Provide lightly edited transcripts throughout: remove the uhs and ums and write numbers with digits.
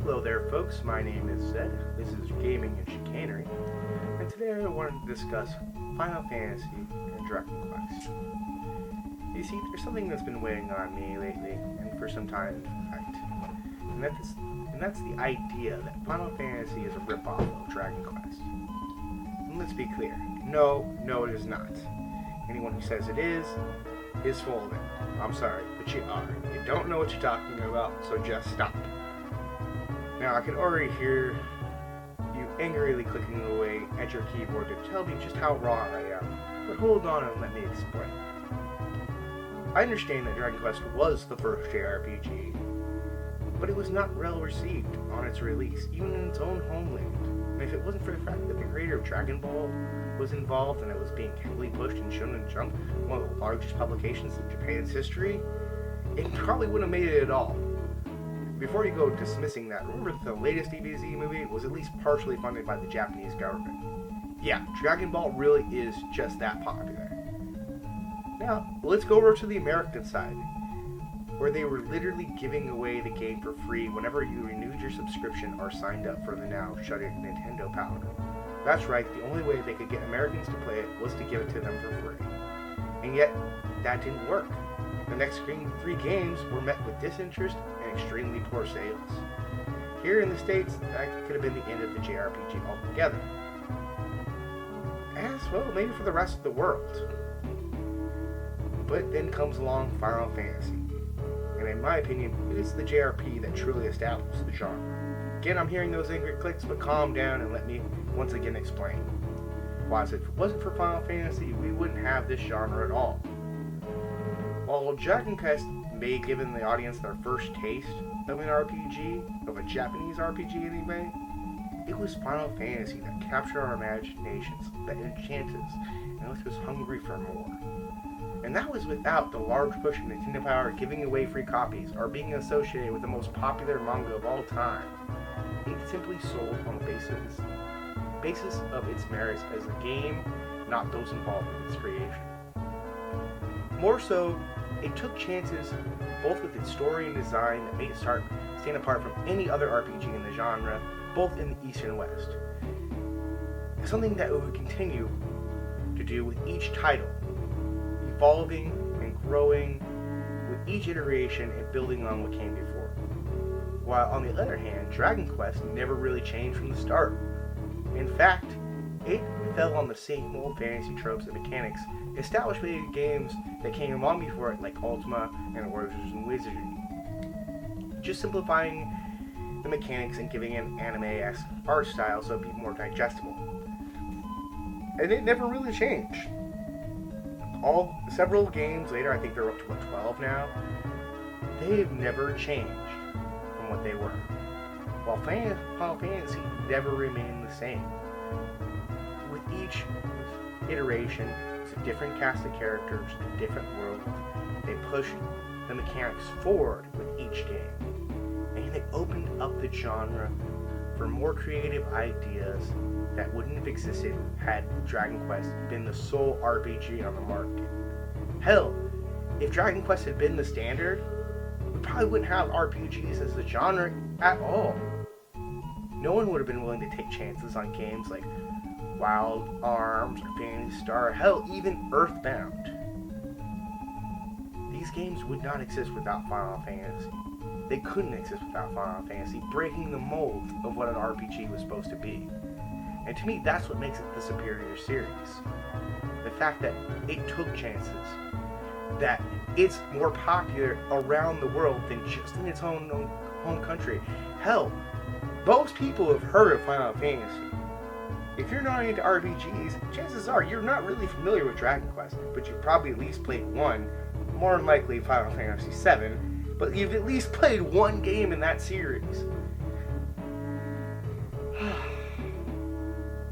Hello there, folks. My name is Zed. This is Gaming and Chicanery, and today I wanted to discuss Final Fantasy and Dragon Quest. You see, there's something that's been weighing on me lately, and for some time, in fact, and that's the idea that Final Fantasy is a ripoff of Dragon Quest. And let's be clear, no, it is not. Anyone who says it is full of it. I'm sorry, but you are. You don't know what you're talking about, so just stop. Now, I can already hear you angrily clicking away at your keyboard to tell me just how wrong I am, but hold on and let me explain. I understand that Dragon Quest was the first JRPG, but it was not well received on its release, even in its own homeland. And if it wasn't for the fact that the creator of Dragon Ball was involved and it was being heavily pushed in Shonen Jump, one of the largest publications in Japan's history, it probably wouldn't have made it at all. Before you go dismissing that, remember that the latest DBZ movie was at least partially funded by the Japanese government. Yeah, Dragon Ball really is just that popular. Now, let's go over to the American side, where they were literally giving away the game for free whenever you renewed your subscription or signed up for the now shuttered Nintendo Power. That's right, the only way they could get Americans to play it was to give it to them for free. And yet, that didn't work. The next three games were met with disinterest and extremely poor sales. Here in the States, that could have been the end of the JRPG altogether. As well, maybe for the rest of the world. But then comes along Final Fantasy. And in my opinion, it is the JRPG that truly established the genre. Again, I'm hearing those angry clicks, but calm down and let me once again explain. Why, if it wasn't for Final Fantasy, we wouldn't have this genre at all. While Dragon Quest may have given the audience their first taste of an RPG, of a Japanese RPG anyway, it was Final Fantasy that captured our imaginations, that enchanted us, and left us hungry for more. And that was without the large push of Nintendo Power giving away free copies or being associated with the most popular manga of all time. It simply sold on the basis of its merits as a game, not those involved in its creation. More so, it took chances both with its story and design that made it stand apart from any other RPG in the genre, both in the East and West. Something that it would continue to do with each title, evolving and growing with each iteration and building on what came before. While on the other hand, Dragon Quest never really changed from the start. In fact, it fell on the same old fantasy tropes and mechanics established by the games that came along before it, like Ultima and Warriors and Wizardry. Just simplifying the mechanics and giving an anime-esque art style so it'd be more digestible. And it never really changed. Several games later, I think they're up to 12 now, they've never changed from what they were. While Final Fantasy never remained the same. With each iteration, it's a different cast of characters, a different world. They pushed the mechanics forward with each game. And they opened up the genre for more creative ideas that wouldn't have existed had Dragon Quest been the sole RPG on the market. Hell, if Dragon Quest had been the standard, we probably wouldn't have RPGs as a genre at all. No one would have been willing to take chances on games like Wild Arms or Phantasy Star, hell, even Earthbound. These games would not exist without Final Fantasy. They couldn't exist without Final Fantasy, breaking the mold of what an RPG was supposed to be. And to me, that's what makes it the superior series. The fact that it took chances, that it's more popular around the world than just in its own home country. Hell, most people have heard of Final Fantasy. If you're not into RPGs, chances are you're not really familiar with Dragon Quest, but you've probably at least played one, more than likely Final Fantasy VII, but you've at least played one game in that series.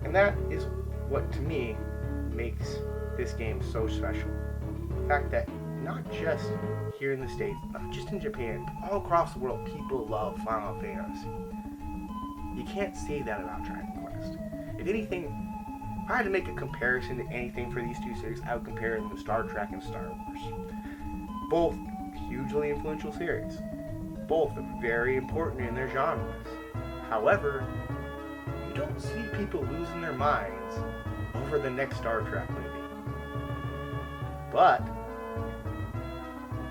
And that is what, to me, makes this game so special. The fact that not just here in the States, not just in Japan, but all across the world, people love Final Fantasy. You can't say that about Dragon Quest. If anything, if I had to make a comparison to anything for these two series, I would compare them to Star Trek and Star Wars. Both hugely influential series. Both very important in their genres. However, you don't see people losing their minds over the next Star Trek movie. But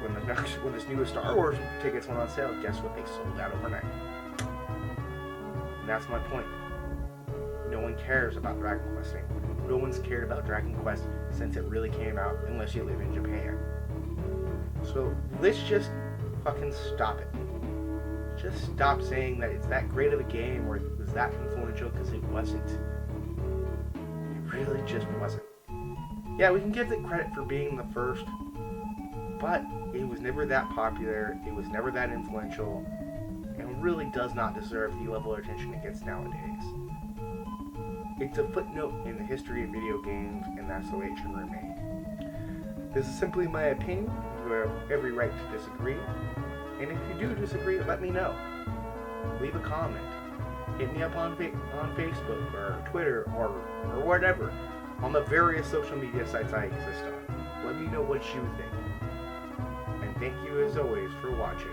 when this newest Star Wars tickets went on sale, guess what? They sold out overnight. And that's my point. No one cares about Dragon Quest anymore. No one's cared about Dragon Quest since it really came out, unless you live in Japan. So let's just fucking stop it. Just stop saying that it's that great of a game or it was that influential, because it wasn't. It really just wasn't. Yeah, we can give it credit for being the first, but it was never that popular, it was never that influential, and really does not deserve the level of attention it gets nowadays. It's a footnote in the history of video games, and that's the way it should remain. This is simply my opinion. You have every right to disagree, and if you do disagree, let me know. Leave a comment. Hit me up on Facebook or Twitter or whatever, on the various social media sites I exist on. Let me know what you think. And thank you as always for watching.